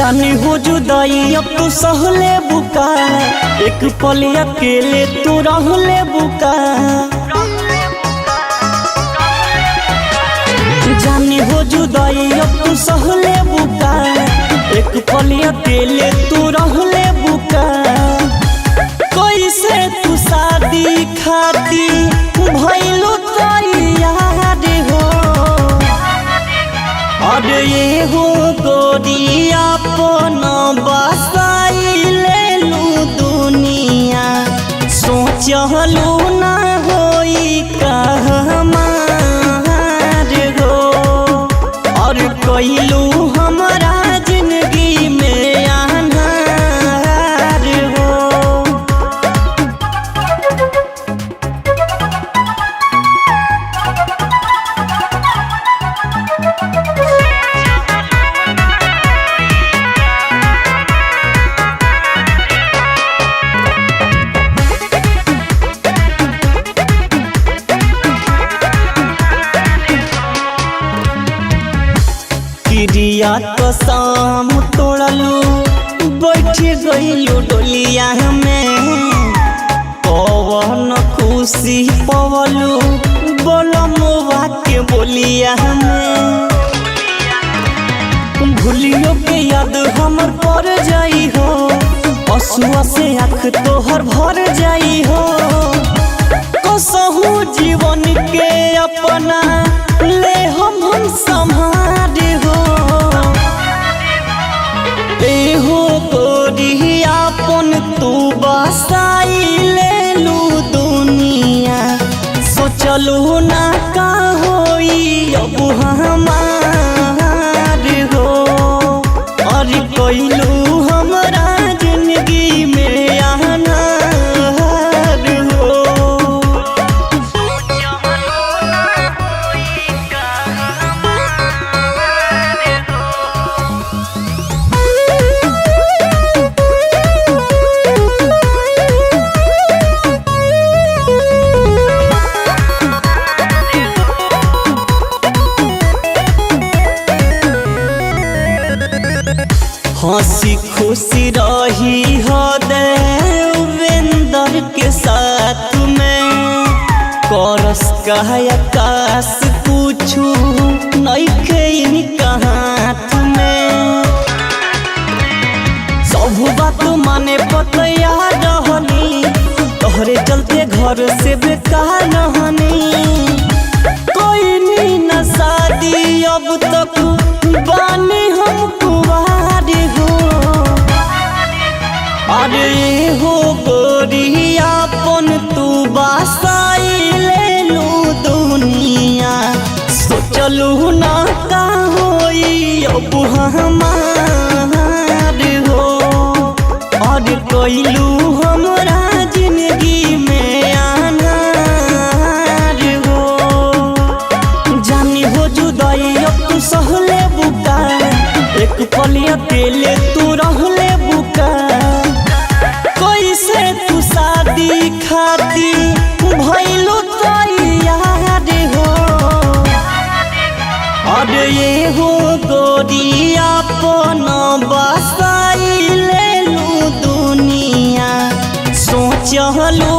जानी हो जुदाई अब तू सहले बुका, एक पल अकेले तू रहले बुका। जानी हो जुदाई अब तू सहले बुका, एक पल अकेले तू रहले बुका। कैसे तू शादी खाती भइलू तैयार हो, अरे ये हो गोरिया अपन बसाई लेलू दुनिया। सोचलू ना होई कहमार हो, और कैलू हमरा जिंदगी में अनहार हो। किरिया तो शाम तोड़लू बैठ गईलू डोलिया में। कौन खुशी पवलू बोलमुआ के बोलिया में। भूलियो के याद हमर पर जाई हो, असुआ से आँख तोहर भर जाई हो। कसहू जीवन के अपना ले हम संभार हो। एहो गोरिया अपन तू बसाई लेलू दुनिया। सोचलू ना का होई अब हमार हो, और कैलू हमरा जिंदगी में अनहार हो। हंसी खुशी रही हो देवेंद्र के साथ में। करस कहा आकाश पूछू नइखे इनका हाथ में। सब बात माने पतया रहनी, तोहरे चलते घर से बेकार रहनी। कोई नहीं न शादी अब तक बानी हम कुवार हो, अरे हो गोरिया अपन तू बसाई लेलू दुनिया। सोचलू ना का होई अब हमार हो, और कैलू हमरा जिंदगी में अनहार हो। जानी हो जुदाई अब तू सहले बुका, एक पल अकेले तू रहले बुका। कैसे तू शादी खाती भइलू तैयार हो, और ये हो गोरिया अपन बसाई लेलू दुनिया। सोचलू